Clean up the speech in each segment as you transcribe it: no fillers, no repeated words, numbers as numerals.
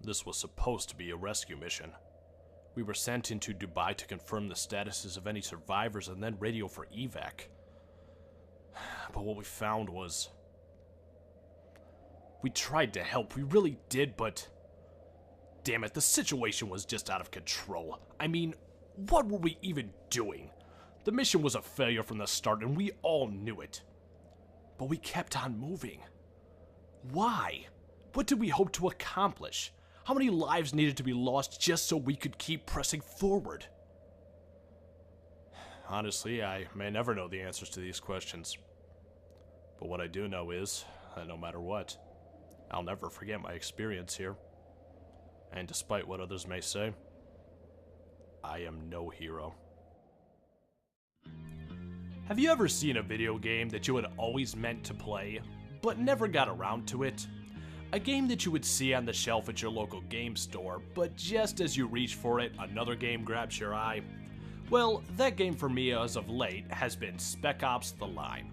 This was supposed to be a rescue mission. We were sent into Dubai to confirm the statuses of any survivors and then radio for evac. But what we found was... We tried to help, we really did, but... Damn it, the situation was just out of control. I mean, what were we even doing? The mission was a failure from the start, and we all knew it. But we kept on moving. Why? What did we hope to accomplish? How many lives needed to be lost just so we could keep pressing forward? Honestly, I may never know the answers to these questions. But what I do know is that no matter what, I'll never forget my experience here. And despite what others may say, I am no hero. Have you ever seen a video game that you had always meant to play, but never got around to it? A game that you would see on the shelf at your local game store, but just as you reach for it, another game grabs your eye? Well, that game for me as of late has been Spec Ops: The Line.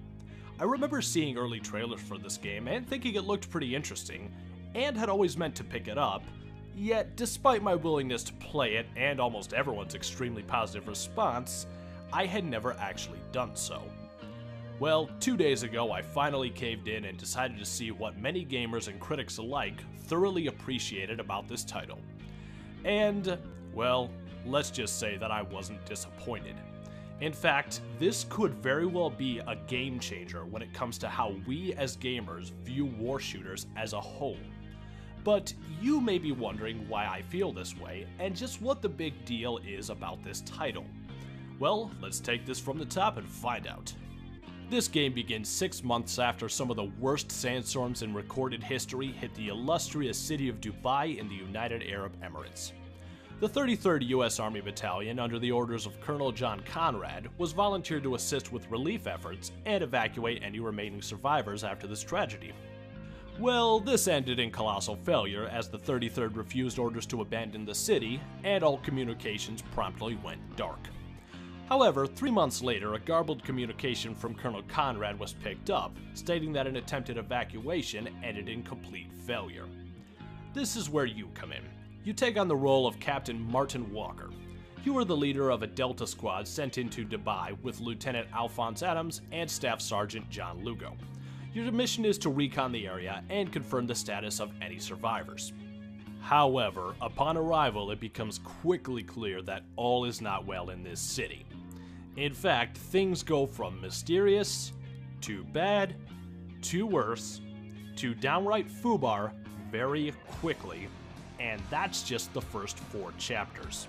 I remember seeing early trailers for this game and thinking it looked pretty interesting, and had always meant to pick it up, yet despite my willingness to play it and almost everyone's extremely positive response, I had never actually done so. Well, 2 days ago I finally caved in and decided to see what many gamers and critics alike thoroughly appreciated about this title. And, well, let's just say that I wasn't disappointed. In fact, this could very well be a game changer when it comes to how we as gamers view war shooters as a whole. But you may be wondering why I feel this way and just what the big deal is about this title. Well, let's take this from the top and find out. This game begins 6 months after some of the worst sandstorms in recorded history hit the illustrious city of Dubai in the United Arab Emirates. The 33rd U.S. Army Battalion, under the orders of Colonel John Conrad, was volunteered to assist with relief efforts and evacuate any remaining survivors after this tragedy. Well, this ended in colossal failure as the 33rd refused orders to abandon the city, and all communications promptly went dark. However, 3 months later, a garbled communication from Colonel Conrad was picked up, stating that an attempted evacuation ended in complete failure. This is where you come in. You take on the role of Captain Martin Walker. You are the leader of a Delta squad sent into Dubai with Lieutenant Alphonse Adams and Staff Sergeant John Lugo. Your mission is to recon the area and confirm the status of any survivors. However, upon arrival, it becomes quickly clear that all is not well in this city. In fact, things go from mysterious, to bad, to worse, to downright foobar very quickly, and that's just the first 4 chapters.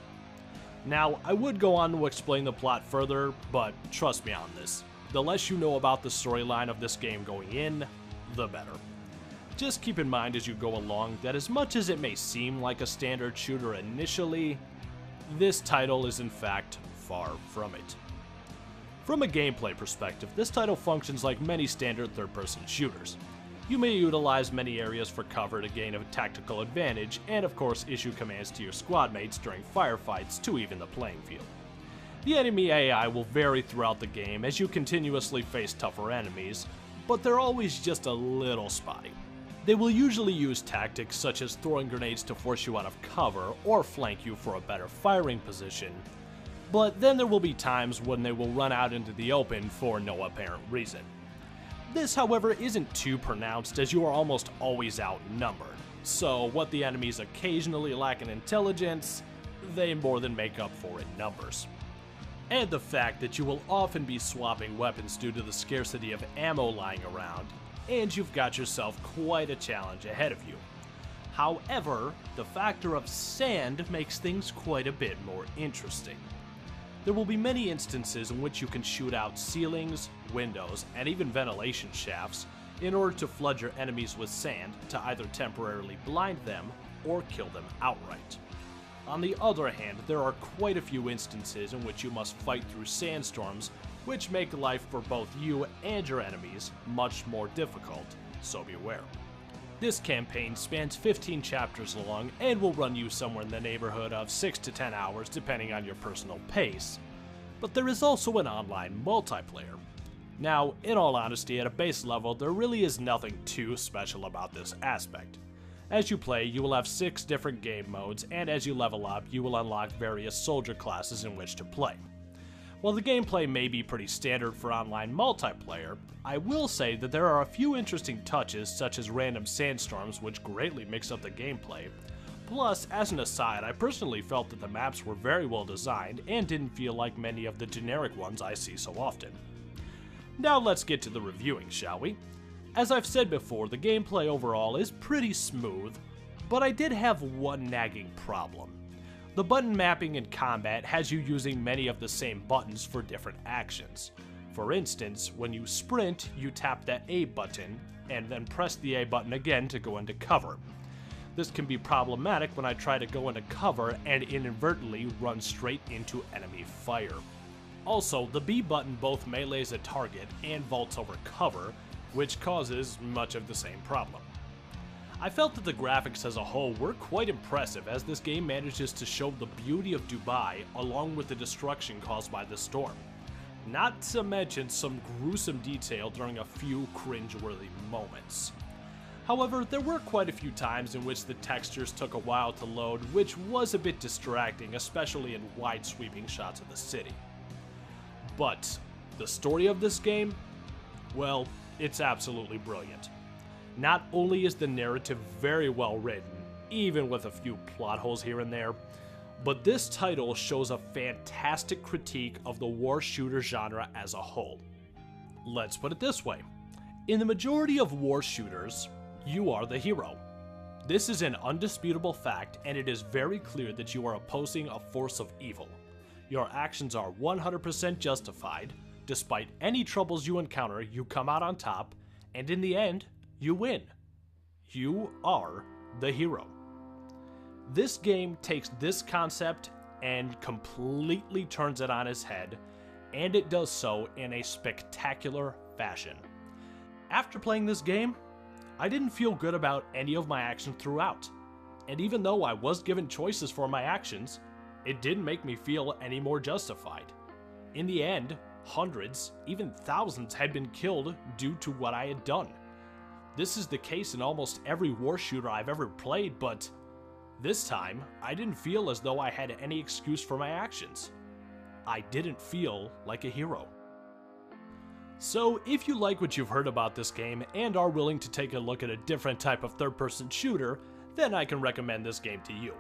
Now, I would go on to explain the plot further, but trust me on this. The less you know about the storyline of this game going in, the better. Just keep in mind as you go along that as much as it may seem like a standard shooter initially, this title is in fact far from it. From a gameplay perspective, this title functions like many standard third-person shooters. You may utilize many areas for cover to gain a tactical advantage, and of course issue commands to your squad mates during firefights to even the playing field. The enemy AI will vary throughout the game as you continuously face tougher enemies, but they're always just a little spotty. They will usually use tactics such as throwing grenades to force you out of cover or flank you for a better firing position, but then there will be times when they will run out into the open for no apparent reason. This, however, isn't too pronounced as you are almost always outnumbered, so what the enemies occasionally lack in intelligence, they more than make up for in numbers. And the fact that you will often be swapping weapons due to the scarcity of ammo lying around, and you've got yourself quite a challenge ahead of you. However, the factor of sand makes things quite a bit more interesting. There will be many instances in which you can shoot out ceilings, windows, and even ventilation shafts in order to flood your enemies with sand to either temporarily blind them or kill them outright. On the other hand, there are quite a few instances in which you must fight through sandstorms, which make life for both you and your enemies much more difficult, so beware. This campaign spans 15 chapters long and will run you somewhere in the neighborhood of 6 to 10 hours depending on your personal pace, but there is also an online multiplayer. Now, in all honesty, at a base level, there really is nothing too special about this aspect. As you play, you will have 6 different game modes, and as you level up, you will unlock various soldier classes in which to play. While the gameplay may be pretty standard for online multiplayer, I will say that there are a few interesting touches such as random sandstorms which greatly mix up the gameplay. Plus, as an aside, I personally felt that the maps were very well designed and didn't feel like many of the generic ones I see so often. Now let's get to the reviewing, shall we? As I've said before, the gameplay overall is pretty smooth, but I did have one nagging problem. The button mapping in combat has you using many of the same buttons for different actions. For instance, when you sprint, you tap the A button, and then press the A button again to go into cover. This can be problematic when I try to go into cover and inadvertently run straight into enemy fire. Also, the B button both melees a target and vaults over cover, which causes much of the same problem. I felt that the graphics as a whole were quite impressive as this game manages to show the beauty of Dubai along with the destruction caused by the storm. Not to mention some gruesome detail during a few cringe-worthy moments. However, there were quite a few times in which the textures took a while to load, which was a bit distracting, especially in wide sweeping shots of the city. But the story of this game? Well, it's absolutely brilliant. Not only is the narrative very well written, even with a few plot holes here and there, but this title shows a fantastic critique of the war shooter genre as a whole. Let's put it this way. In the majority of war shooters, you are the hero. This is an undisputable fact, and it is very clear that you are opposing a force of evil. Your actions are 100% justified. Despite any troubles you encounter, you come out on top, and in the end, you win. You are the hero. This game takes this concept and completely turns it on its head, and it does so in a spectacular fashion. After playing this game, I didn't feel good about any of my actions throughout, and even though I was given choices for my actions, it didn't make me feel any more justified. In the end, hundreds, even thousands had been killed due to what I had done. This is the case in almost every war shooter I've ever played, but this time, I didn't feel as though I had any excuse for my actions. I didn't feel like a hero. So, if you like what you've heard about this game and are willing to take a look at a different type of third-person shooter, then I can recommend this game to you.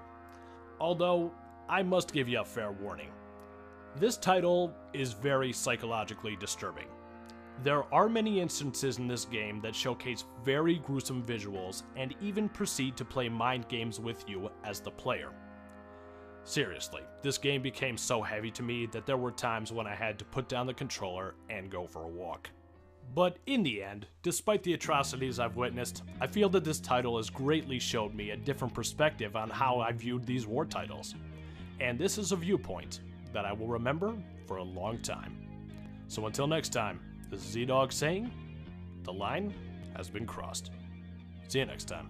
Although, I must give you a fair warning. This title is very psychologically disturbing. There are many instances in this game that showcase very gruesome visuals and even proceed to play mind games with you as the player. Seriously, this game became so heavy to me that there were times when I had to put down the controller and go for a walk. But in the end, despite the atrocities I've witnessed, I feel that this title has greatly showed me a different perspective on how I viewed these war titles. And this is a viewpoint that I will remember for a long time. So until next time, this is Z-Dog saying, the line has been crossed. See you next time.